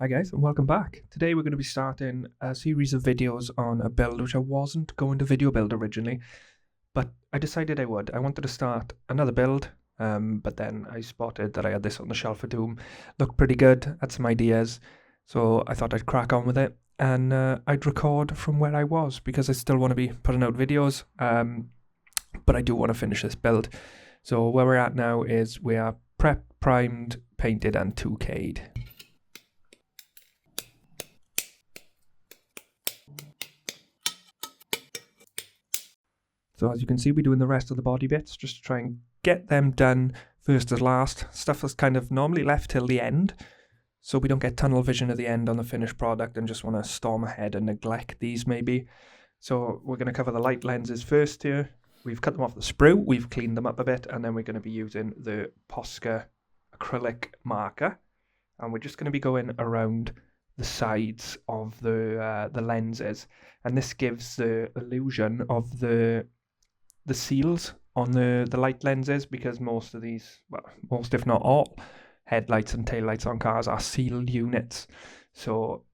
Hi guys and welcome back. Today we're going to be starting a series of videos on a build which I wasn't going to video build originally, but I decided I would. I wanted to start another build, but then I spotted that I had this on the shelf for Doom. Looked pretty good, had some ideas, so I thought I'd crack on with it, and I'd record from where I was because I still want to be putting out videos, but I do want to finish this build. So where we're at now is we are prepped, primed, painted and 2K'd. So as you can see, we're doing the rest of the body bits just to try and get them done first as last. Stuff that's kind of normally left till the end, so we don't get tunnel vision at the end on the finished product and just want to storm ahead and neglect these maybe. So we're going to cover the light lenses first here. We've cut them off the sprue, we've cleaned them up a bit, and then we're going to be using the Posca acrylic marker. And we're just going to be going around the sides of the lenses. And this gives the illusion of the seals on the light lenses, because most of these, well, most if not all, headlights and taillights on cars are sealed units. So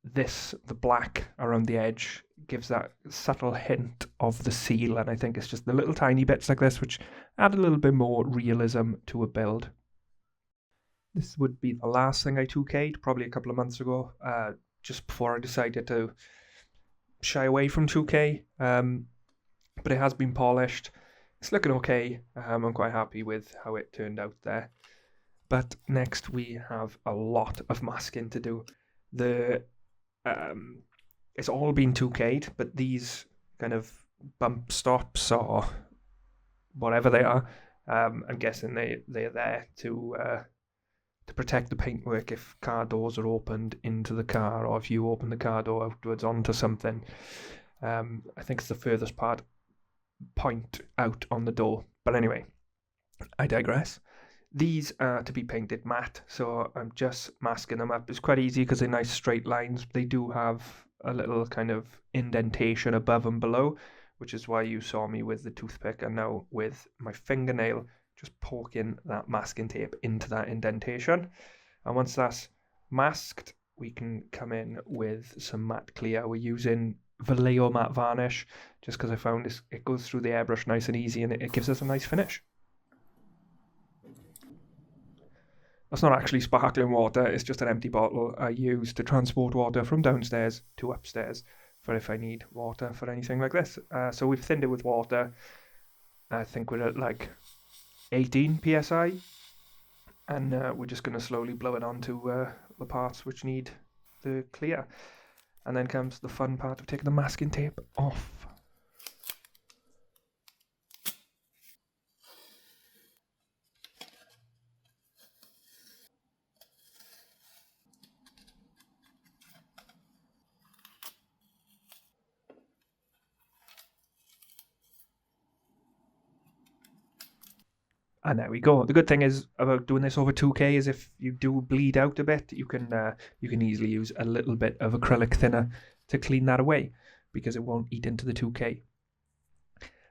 this, the black around the edge, gives that subtle hint of the seal, and I think it's just the little tiny bits like this which add a little bit more realism to a build. This would be the last thing I 2K'd, probably a couple of months ago, just before I decided to shy away from 2K. But it has been polished. It's looking okay. I'm quite happy with how it turned out there. But next we have a lot of masking to do. It's all been 2K'd, but these kind of bump stops or whatever they are, I'm guessing they're there to protect the paintwork if car doors are opened into the car, or if you open the car door outwards onto something. I think it's the furthest point out on the door. But anyway, I digress. These are to be painted matte, so I'm just masking them up. It's quite easy because they're nice straight lines. They do have a little kind of indentation above and below, which is why you saw me with the toothpick and now with my fingernail just poking that masking tape into that indentation. And once that's masked, we can come in with some matte clear. We're using Vallejo matte varnish just because I found it goes through the airbrush nice and easy, and it gives us a nice finish. That's not actually sparkling water, it's just an empty bottle I use to transport water from downstairs to upstairs for if I need water for anything like this. So we've thinned it with water. I think we're at like 18 psi, and we're just going to slowly blow it onto the parts which need the clear. And then comes the fun part of taking the masking tape off. And there we go. The good thing is about doing this over 2K is if you do bleed out a bit, you can easily use a little bit of acrylic thinner to clean that away, because it won't eat into the 2K.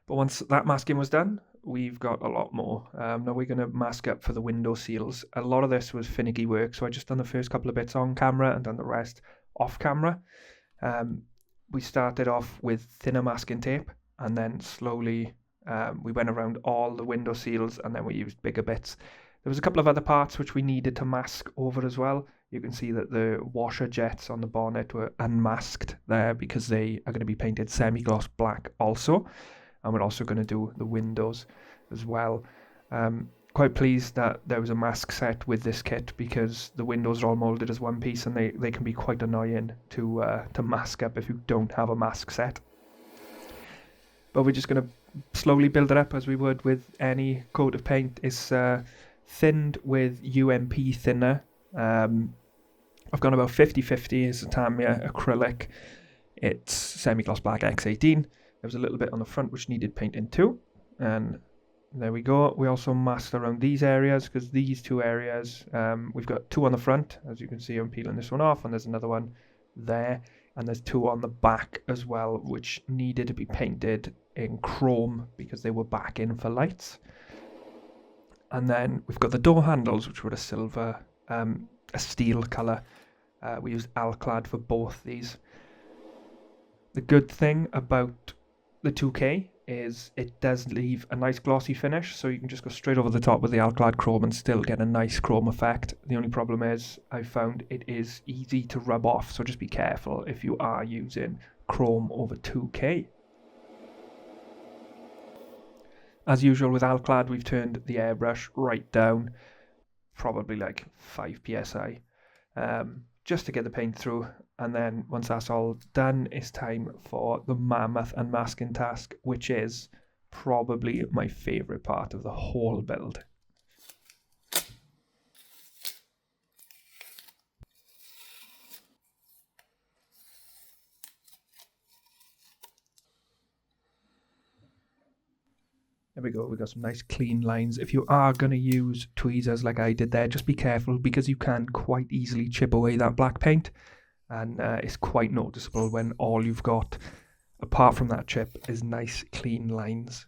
But once that masking was done, we've got a lot more. Now we're going to mask up for the window seals. A lot of this was finicky work, so I just done the first couple of bits on camera and done the rest off camera. We started off with thinner masking tape, and then slowly we went around all the window seals, and then we used bigger bits. There was a couple of other parts which we needed to mask over as well. You can see that the washer jets on the bonnet were unmasked there because they are going to be painted semi-gloss black also. And we're also going to do the windows as well. Quite pleased that there was a mask set with this kit, because the windows are all molded as one piece, and they can be quite annoying to mask up if you don't have a mask set. But we're just going to slowly build it up as we would with any coat of paint. It's thinned with UMP thinner. I've gone about 50-50. It's a Tamiya acrylic. It's semi-gloss black X18. There was a little bit on the front which needed painting too, and there we go. We also masked around these areas, because these two areas, we've got two on the front, as you can see. I'm peeling this one off, and there's another one there, and there's two on the back as well which needed to be painted in chrome because they were back in for lights. And then we've got the door handles, which were a silver, a steel colour, We used Alclad for both these. The good thing about the 2K is it does leave a nice glossy finish, so you can just go straight over the top with the Alclad chrome and still get a nice chrome effect. The only problem is I found it is easy to rub off, so just be careful if you are using chrome over 2K. As usual with Alclad, we've turned the airbrush right down, probably like 5 psi, just to get the paint through. And then once that's all done, it's time for the mammoth unmasking task, which is probably my favourite part of the whole build. There we go, we got some nice clean lines. If you are going to use tweezers like I did there, just be careful because you can quite easily chip away that black paint. And it's quite noticeable when all you've got, apart from that chip, is nice clean lines.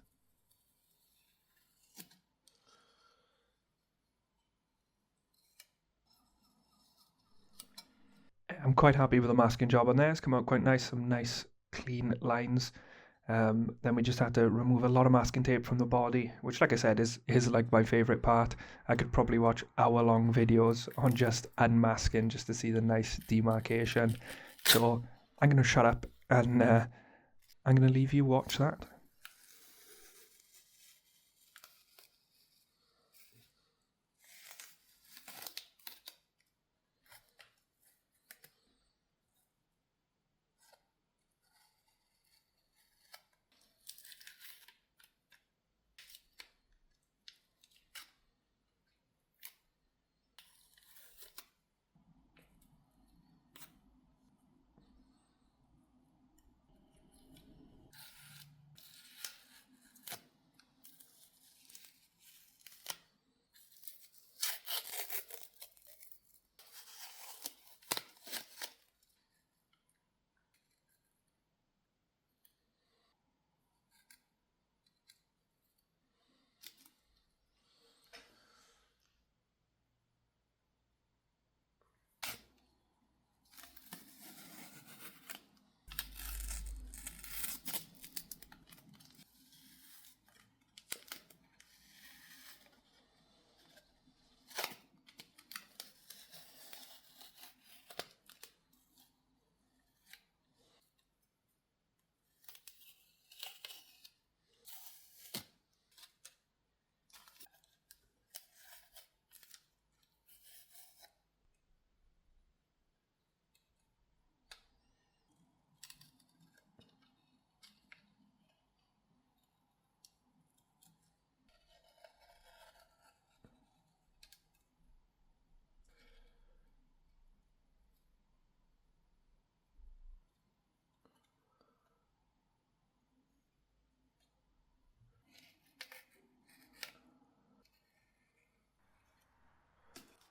I'm quite happy with the masking job on there. It's come out quite nice, some nice clean lines. Then we just had to remove a lot of masking tape from the body, which, like I said, is like my favourite part. I could probably watch hour-long videos on just unmasking just to see the nice demarcation. So I'm going to shut up and I'm going to leave you watch that.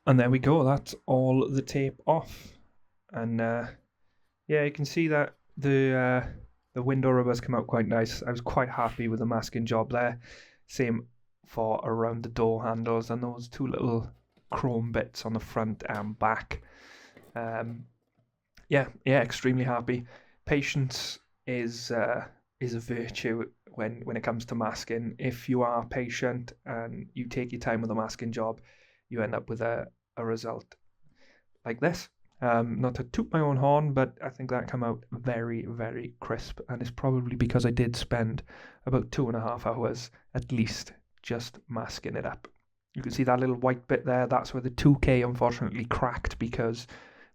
And there we go, that's all the tape off. And yeah, you can see that the window rubbers come out quite nice. I was quite happy with the masking job there. Same for around the door handles and those two little chrome bits on the front and back. Yeah, extremely happy. Patience is a virtue when it comes to masking. If you are patient and you take your time with the masking job, you end up with a result like this. Not to toot my own horn, but I think that came out very, very crisp, and it's probably because I did spend about 2.5 hours at least just masking it up. You can see that little white bit there, that's where the 2K unfortunately cracked because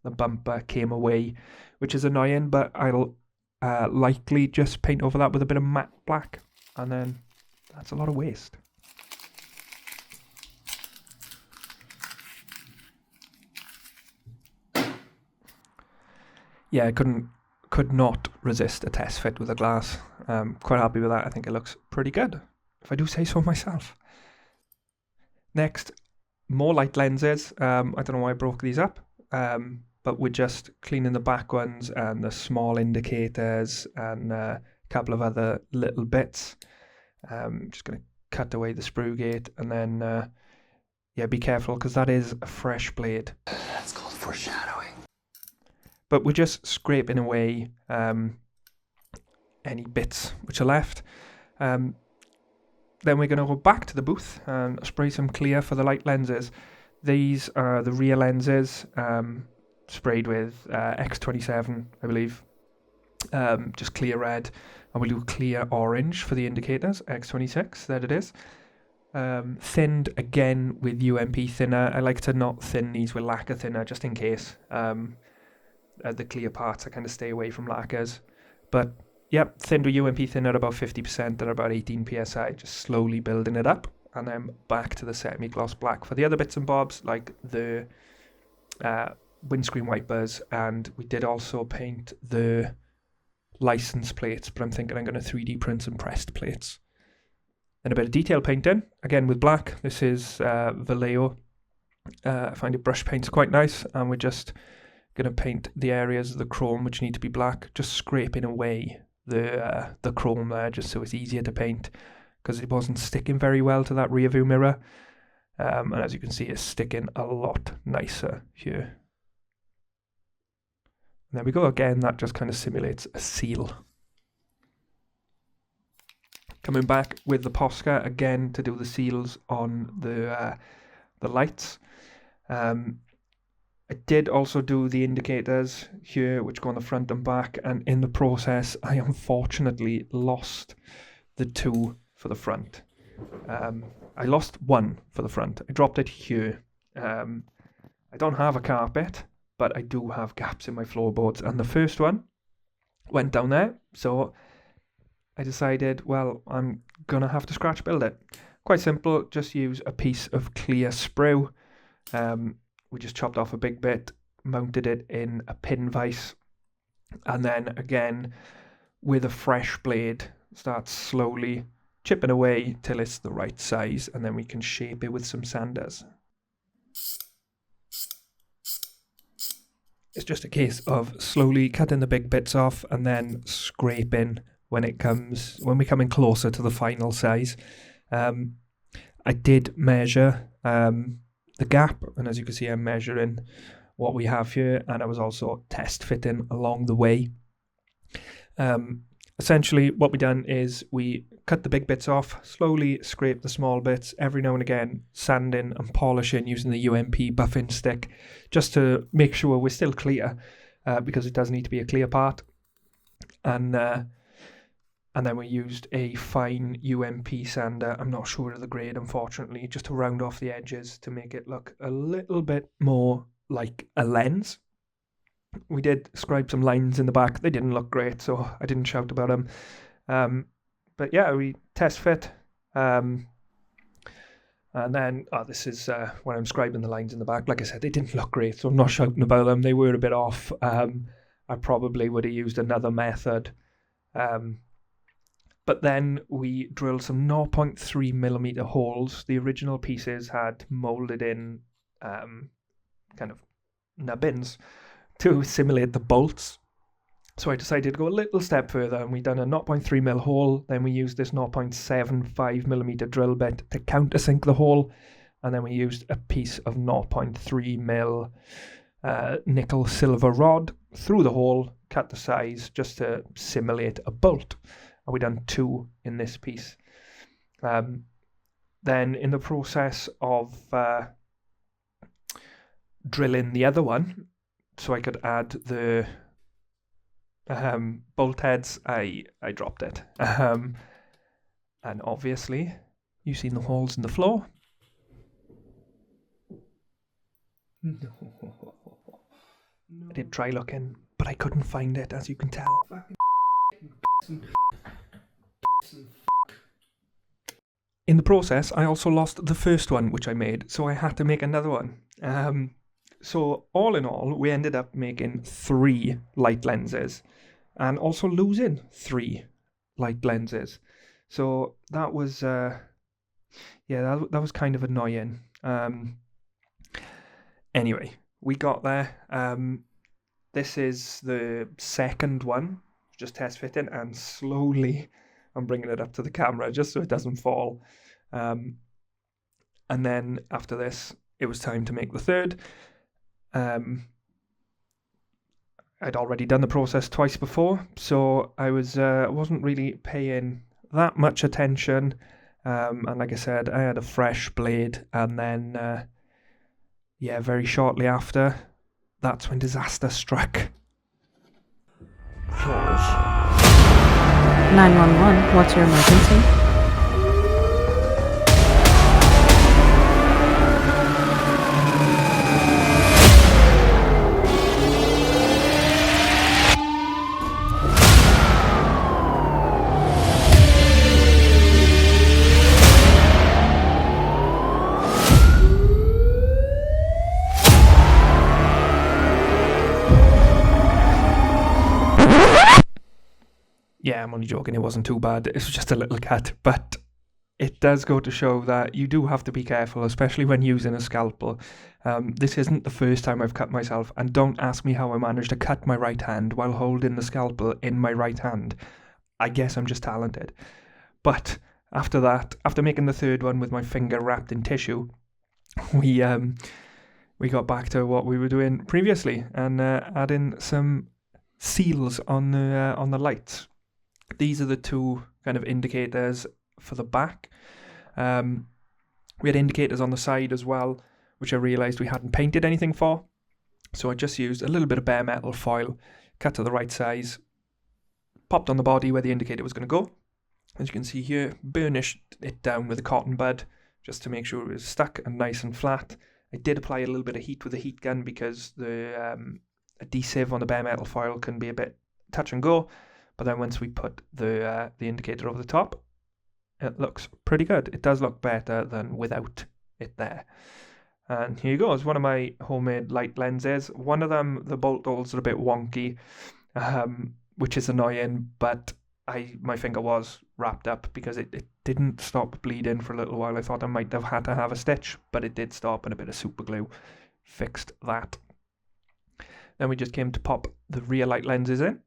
the bumper came away, which is annoying, but I'll likely just paint over that with a bit of matte black, and then that's a lot of waste. Yeah, I could not resist a test fit with a glass. Quite happy with that. I think it looks pretty good, if I do say so myself. Next, more light lenses. I don't know why I broke these up, but we're just cleaning the back ones and the small indicators and a couple of other little bits. Just going to cut away the sprue gate, and then yeah, be careful because that is a fresh blade. That's called foreshadowing. but we're just scraping away any bits which are left. Then we're going to go back to the booth and spray some clear for the light lenses. These are the rear lenses, sprayed with X27, I believe. Just clear red, and we'll do clear orange for the indicators, X26, there it is. Thinned again with UMP thinner. I like to not thin these with lacquer thinner just in case. The clear parts, I kind of stay away from lacquers. But yep, thinned with UMP thinner about 50% at about 18 psi, just slowly building it up. And then back to the semi-gloss black for the other bits and bobs, like the windscreen wipers, and we did also paint the license plates, but I'm thinking I'm going to 3D print some pressed plates. And a bit of detail painting, again with black. This is Vallejo. I find it brush paint's quite nice, and we're just going to paint the areas of the chrome which need to be black, just scraping away the chrome there, just so it's easier to paint, because it wasn't sticking very well to that rear view mirror. And as you can see, it's sticking a lot nicer here. And there we go, again, that just kind of simulates a seal. Coming back with the Posca again to do the seals on the lights. I did also do the indicators here, which go on the front and back, and in the process, I unfortunately lost the two for the front. I lost one for the front. I dropped it here. I don't have a carpet, but I do have gaps in my floorboards, and the first one went down there, so I decided, well, I'm going to have to scratch build it. Quite simple, just use a piece of clear sprue. We just chopped off a big bit, mounted it in a pin vise, and then again, with a fresh blade, start slowly chipping away till it's the right size, and then we can shape it with some sanders. It's just a case of slowly cutting the big bits off and then scraping when we come in closer to the final size. I did measure the gap, and as you can see, I'm measuring what we have here, and I was also test fitting along the way. Essentially, what we done is we cut the big bits off, slowly scrape the small bits, every now and again sanding and polishing using the UMP buffing stick, just to make sure we're still clear, because it does need to be a clear part. And then we used a fine UMP sander. I'm not sure of the grade, unfortunately, just to round off the edges to make it look a little bit more like a lens. We did scribe some lines in the back. They didn't look great, so I didn't shout about them. But yeah, we test fit. And then, this is when I'm scribing the lines in the back. Like I said, they didn't look great, so I'm not shouting about them. They were a bit off. I probably would have used another method. But then we drilled some 0.3mm holes. The original pieces had moulded in kind of nubbins to simulate the bolts. So I decided to go a little step further, and we done a 0.3mm hole. Then we used this 0.75mm drill bit to countersink the hole, and then we used a piece of 0.3mm nickel silver rod through the hole, cut the size just to simulate a bolt. And we done two in this piece. Then in the process of drilling the other one, so I could add the bolt heads, I dropped it. And obviously, you've seen the holes in the floor. No. I did try looking, but I couldn't find it, as you can tell. In the process, I also lost the first one which I made, so I had to make another one. So all in all, we ended up making 3 light lenses, and also losing 3 light lenses. So that was, that was kind of annoying. Anyway, we got there. This is the second one, just test fitting, and slowly I'm bringing it up to the camera just so it doesn't fall. And then after this, it was time to make the third. I I'd already done the process twice before, so I wasn't really paying that much attention. And like I said, I had a fresh blade, and then very shortly after, that's when disaster struck. George. 911, what's your emergency? Yeah, I'm only joking, it wasn't too bad. It was just a little cut, but it does go to show that you do have to be careful, especially when using a scalpel. This isn't the first time I've cut myself, and don't ask me how I managed to cut my right hand while holding the scalpel in my right hand. I guess I'm just talented. But after that, after making the third one with my finger wrapped in tissue, we got back to what we were doing previously and adding some seals on the lights. These are the two kind of indicators for the back. We had indicators on the side as well, which I realised we hadn't painted anything for. So I just used a little bit of bare metal foil, cut to the right size, popped on the body where the indicator was going to go. As you can see here, burnished it down with a cotton bud just to make sure it was stuck and nice and flat. I did apply a little bit of heat with a heat gun because the adhesive on the bare metal foil can be a bit touch and go. But then once we put the indicator over the top, it looks pretty good. It does look better than without it there. And here you go. It's one of my homemade light lenses. One of them, the bolt holes are a bit wonky, which is annoying, but my finger was wrapped up because it didn't stop bleeding for a little while. I thought I might have had to have a stitch, but it did stop, and a bit of super glue fixed that. Then we just came to pop the rear light lenses in.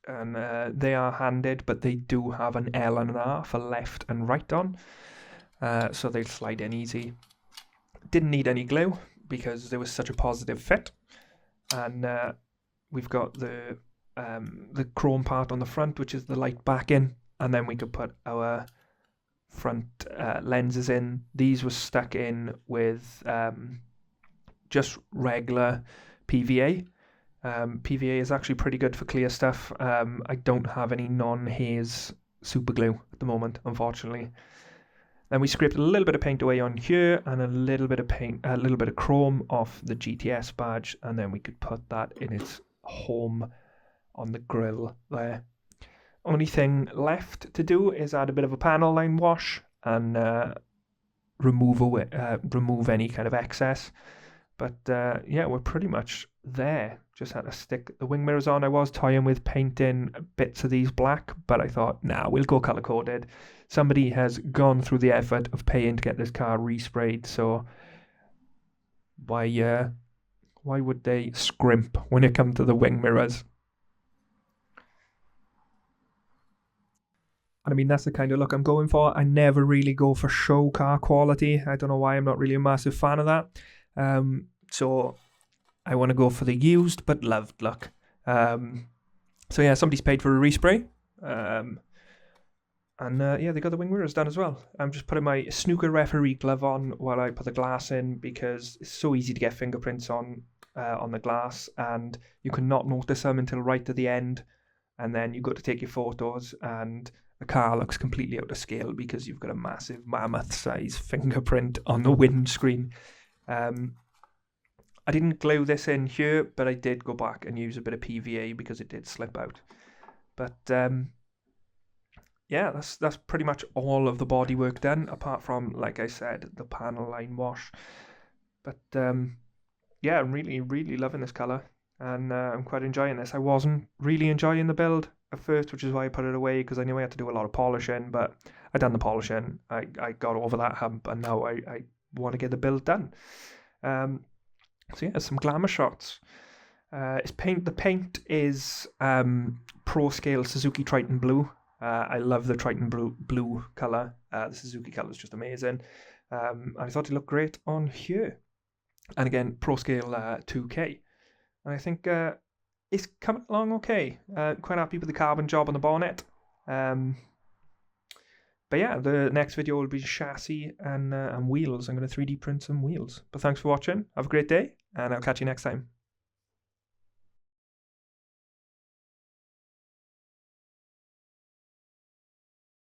And they are handed, but they do have an L and an R for left and right on, so they'll slide in easy. Didn't need any glue because there was such a positive fit, and we've got the chrome part on the front, which is the light backing, and then we could put our front lenses in. These were stuck in with just regular PVA. PVA is actually pretty good for clear stuff. I don't have any non-haze super glue at the moment, unfortunately. Then we scraped a little bit of paint away on here and a little bit of chrome off the GTS badge, and then we could put that in its home on the grille there. Only thing left to do is add a bit of a panel line wash and remove any kind of excess. But we're pretty much there. Just had to stick the wing mirrors on. I was toying with painting bits of these black, but I thought, nah, we'll go colour coded. Somebody has gone through the effort of paying to get this car resprayed, so why would they scrimp when it comes to the wing mirrors? And I mean, that's the kind of look I'm going for. I never really go for show car quality. I don't know why. I'm not really a massive fan of that. So I want to go for the used but loved look. Somebody's paid for a respray. They got the wing mirrors done as well. I'm just putting my snooker referee glove on while I put the glass in because it's so easy to get fingerprints on the glass, and you cannot notice them until right at the end, and then you go to take your photos and the car looks completely out of scale because you've got a massive mammoth size fingerprint on the windscreen. I didn't glue this in here, but I did go back and use a bit of PVA because it did slip out. But that's pretty much all of the bodywork done, apart from, like I said, the panel line wash. But I'm really, really loving this colour, and I'm quite enjoying this. I wasn't really enjoying the build at first, which is why I put it away, because I knew I had to do a lot of polishing, but I done the polishing. I got over that hump, and now I want to get the build done. Some glamour shots. The paint is Pro Scale Suzuki Triton Blue. I love the Triton blue colour. The Suzuki colour is just amazing. I thought it looked great on here. And again, Pro Scale 2K. And I think, it's coming along okay. Quite happy with the carbon job on the bonnet. But yeah, the next video will be chassis and wheels. I'm going to 3D print some wheels. But thanks for watching. Have a great day, and I'll catch you next time.